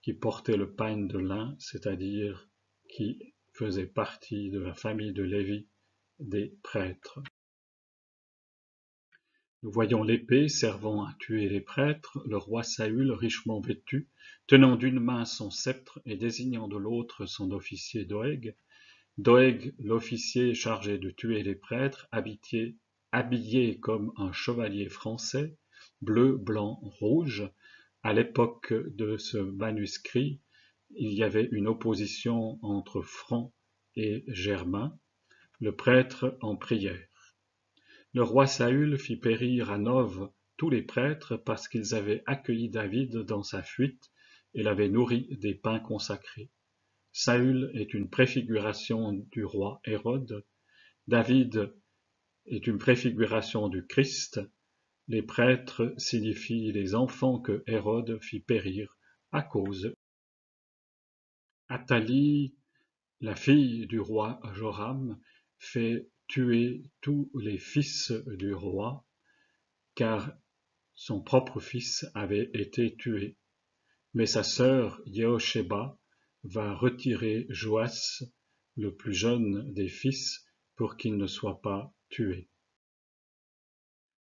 qui portaient le pain de lin, c'est-à-dire qui faisaient partie de la famille de Lévi, des prêtres. Nous voyons l'épée servant à tuer les prêtres, le roi Saül, richement vêtu, tenant d'une main son sceptre et désignant de l'autre son officier Doeg. Doeg, l'officier chargé de tuer les prêtres, habillé comme un chevalier français, bleu, blanc, rouge. À l'époque de ce manuscrit, il y avait une opposition entre francs et germains, le prêtre en prière. Le roi Saül fit périr à Nov tous les prêtres parce qu'ils avaient accueilli David dans sa fuite et l'avaient nourri des pains consacrés. Saül est une préfiguration du roi Hérode. David est une préfiguration du Christ. Les prêtres signifient les enfants que Hérode fit périr à cause. Athalie, la fille du roi Joram, fait tuer tous les fils du roi, car son propre fils avait été tué. Mais sa sœur Yehosheba va retirer Joas, le plus jeune des fils, pour qu'il ne soit pas tué.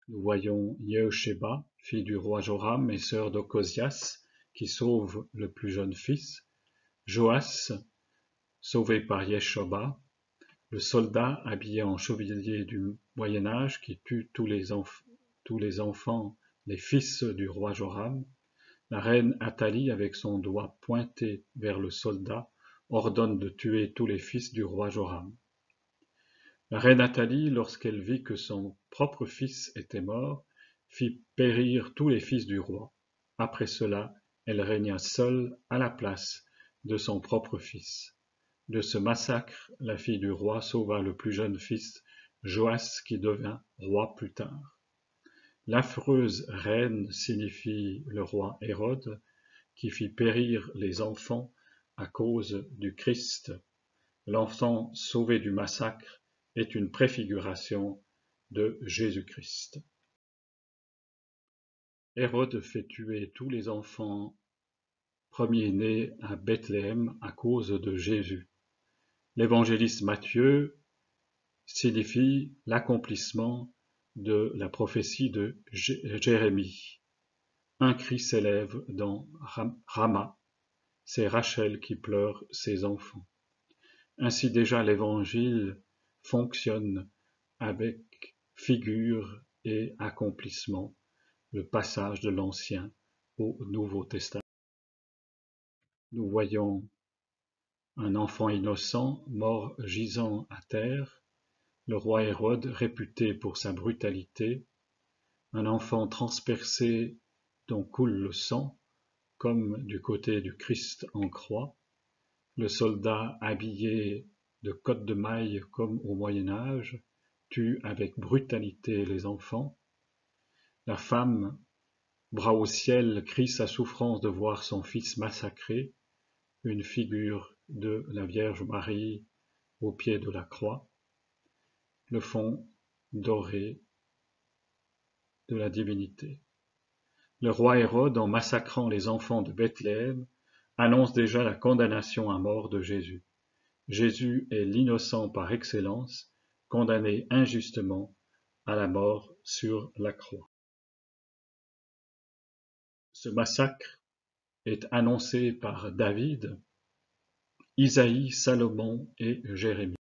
Nous voyons Yehosheba, fille du roi Joram et sœur d'Ocosias, qui sauve le plus jeune fils, Joas, sauvé par Yeshoba, le soldat habillé en chevalier du Moyen-Âge qui tue tous les enfants, les fils du roi Joram. La reine Athalie, avec son doigt pointé vers le soldat, ordonne de tuer tous les fils du roi Joram. La reine Athalie, lorsqu'elle vit que son propre fils était mort, fit périr tous les fils du roi. Après cela, elle régna seule à la place de son propre fils. De ce massacre, la fille du roi sauva le plus jeune fils, Joas, qui devint roi plus tard. L'affreuse reine signifie le roi Hérode, qui fit périr les enfants à cause du Christ. L'enfant sauvé du massacre est une préfiguration de Jésus-Christ. Hérode fait tuer tous les enfants premiers-nés à Bethléem à cause de Jésus. L'évangéliste Matthieu signifie l'accomplissement de la prophétie de Jérémie. Un cri s'élève dans Rama, c'est Rachel qui pleure ses enfants. Ainsi déjà l'évangile fonctionne avec figure et accomplissement, le passage de l'Ancien au Nouveau Testament. Nous voyons un enfant innocent mort gisant à terre, le roi Hérode réputé pour sa brutalité, un enfant transpercé dont coule le sang, comme du côté du Christ en croix, le soldat habillé de cotte de mailles comme au Moyen-Âge tue avec brutalité les enfants, la femme, bras au ciel, crie sa souffrance de voir son fils massacré, une figure de la Vierge Marie au pied de la croix, le fond doré de la divinité. Le roi Hérode, en massacrant les enfants de Bethléem, annonce déjà la condamnation à mort de Jésus. Jésus est l'innocent par excellence, condamné injustement à la mort sur la croix. Ce massacre est annoncé par David, Isaïe, Salomon et Jérémie.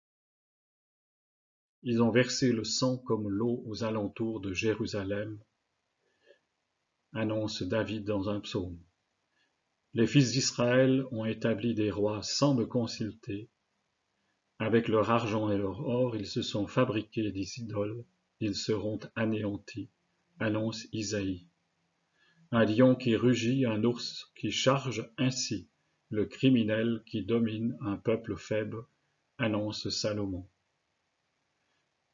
Ils ont versé le sang comme l'eau aux alentours de Jérusalem, annonce David dans un psaume. Les fils d'Israël ont établi des rois sans me consulter. Avec leur argent et leur or, ils se sont fabriqués des idoles, ils seront anéantis, annonce Isaïe. Un lion qui rugit, un ours qui charge, ainsi le criminel qui domine un peuple faible, annonce Salomon.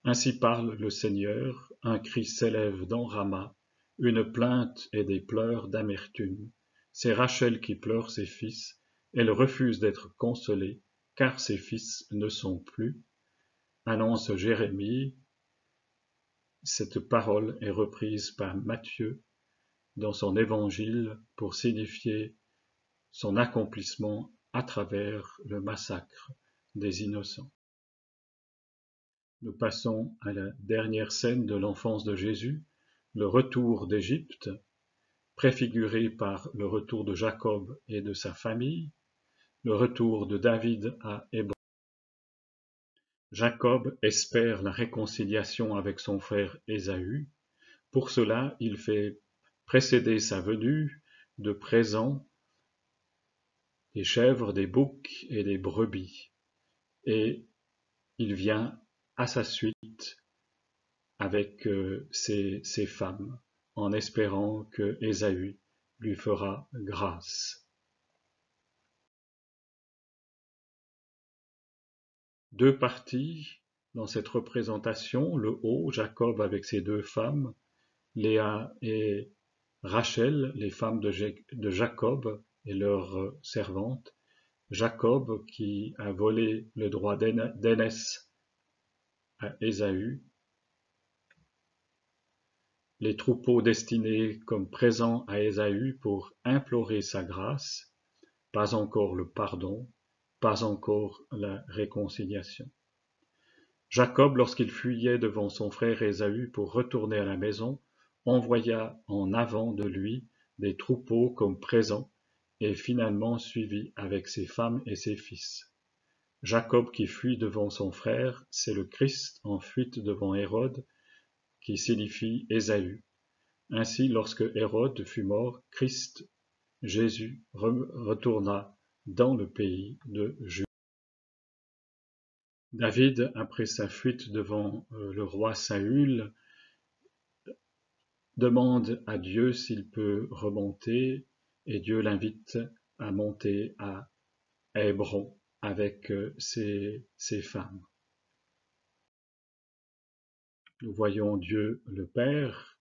Ainsi parle le Seigneur, un cri s'élève dans Rama, une plainte et des pleurs d'amertume. C'est Rachel qui pleure ses fils, elle refuse d'être consolée, car ses fils ne sont plus, annonce Jérémie. Cette parole est reprise par Matthieu dans son évangile pour signifier son accomplissement à travers le massacre des innocents. Nous passons à la dernière scène de l'enfance de Jésus, le retour d'Égypte, préfiguré par le retour de Jacob et de sa famille, le retour de David à Hébron. Jacob espère la réconciliation avec son frère Ésaü. Pour cela, il fait précéder sa venue de présents, des chèvres, des boucs et des brebis. Et il vient à sa suite avec ses femmes, en espérant que Ésaü lui fera grâce. Deux parties dans cette représentation, le haut, Jacob avec ses deux femmes, Léa et Rachel, les femmes de Jacob et leurs servantes, Jacob qui a volé le droit d'aînesse à Ésaü, les troupeaux destinés comme présent à Ésaü pour implorer sa grâce, pas encore le pardon, pas encore la réconciliation. Jacob, lorsqu'il fuyait devant son frère Ésaü pour retourner à la maison, envoya en avant de lui des troupeaux comme présent et finalement suivi avec ses femmes et ses fils. Jacob qui fuit devant son frère, c'est le Christ en fuite devant Hérode, qui signifie Ésaü. Ainsi, lorsque Hérode fut mort, Christ, Jésus, retourna dans le pays de Juda. David, après sa fuite devant le roi Saül, demande à Dieu s'il peut remonter, et Dieu l'invite à monter à Hébron avec ses femmes. Nous voyons Dieu le Père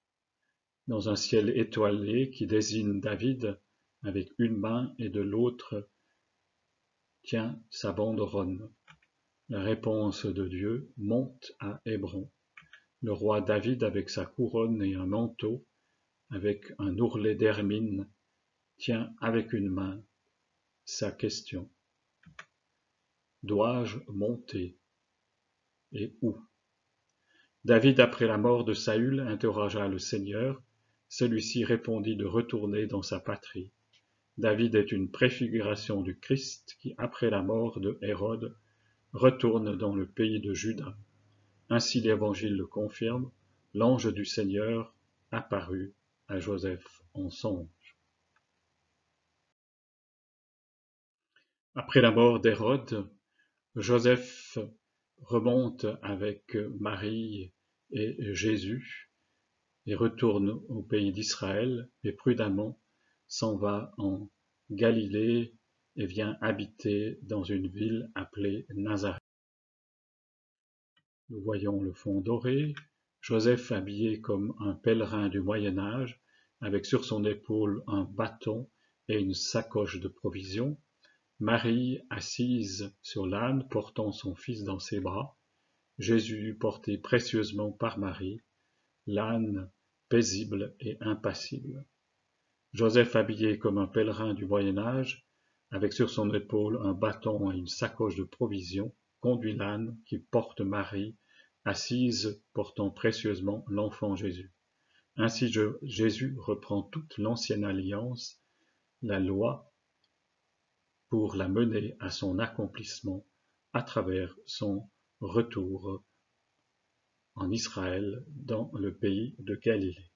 dans un ciel étoilé qui désigne David avec une main et de l'autre tient sa banderole. La réponse de Dieu monte à Hébron. Le roi David avec sa couronne et un manteau, avec un ourlet d'hermine, tient avec une main sa question. Dois-je monter? Et où? David, après la mort de Saül, interrogea le Seigneur. Celui-ci répondit de retourner dans sa patrie. David est une préfiguration du Christ qui, après la mort de Hérode, retourne dans le pays de Juda. Ainsi l'Évangile le confirme, l'ange du Seigneur apparut à Joseph en songe. Après la mort d'Hérode, Joseph remonte avec Marie et Jésus et retourne au pays d'Israël, et prudemment s'en va en Galilée et vient habiter dans une ville appelée Nazareth. Nous voyons le fond doré, Joseph habillé comme un pèlerin du Moyen-Âge, avec sur son épaule un bâton et une sacoche de provisions, Marie assise sur l'âne portant son fils dans ses bras, Jésus porté précieusement par Marie, l'âne paisible et impassible. Joseph habillé comme un pèlerin du Moyen-Âge, avec sur son épaule un bâton et une sacoche de provisions, conduit l'âne qui porte Marie, assise portant précieusement l'enfant Jésus. Ainsi Jésus reprend toute l'ancienne alliance, la loi, pour la mener à son accomplissement à travers son retour en Israël dans le pays de Galilée.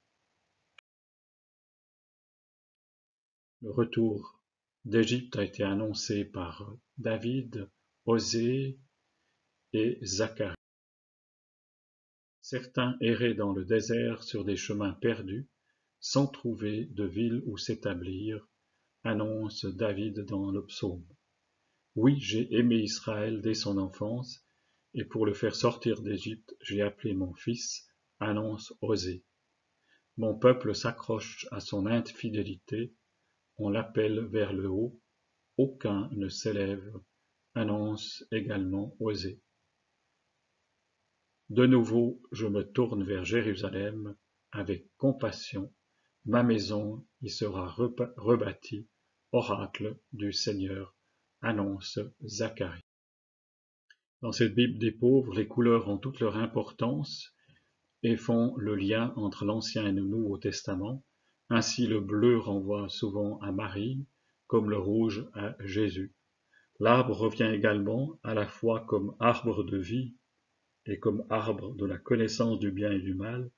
Le retour d'Égypte a été annoncé par David, Osée et Zacharie. Certains erraient dans le désert sur des chemins perdus, sans trouver de ville où s'établir, annonce David dans le psaume. Oui, j'ai aimé Israël dès son enfance, et pour le faire sortir d'Égypte, j'ai appelé mon fils, annonce Osée. Mon peuple s'accroche à son infidélité, on l'appelle vers le haut, aucun ne s'élève, annonce également Osée. De nouveau, je me tourne vers Jérusalem avec compassion, ma maison y sera rebâtie, oracle du Seigneur, annonce Zacharie. Dans cette Bible des pauvres, les couleurs ont toute leur importance et font le lien entre l'Ancien et le Nouveau Testament. Ainsi, le bleu renvoie souvent à Marie, comme le rouge à Jésus. L'arbre revient également à la fois comme arbre de vie et comme arbre de la connaissance du bien et du mal,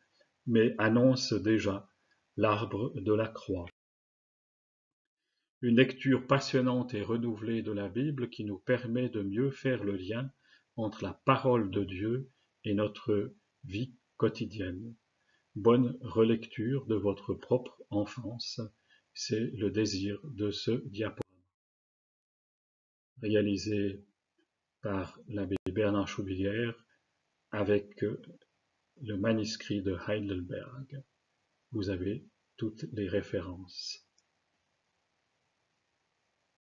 mais annonce déjà l'arbre de la croix. Une lecture passionnante et renouvelée de la Bible qui nous permet de mieux faire le lien entre la parole de Dieu et notre vie quotidienne. Bonne relecture de votre propre enfance, c'est le désir de ce diaporama. Réalisé par l'abbé Bernard Choubilière avec le manuscrit de Heidelberg. Vous avez toutes les références.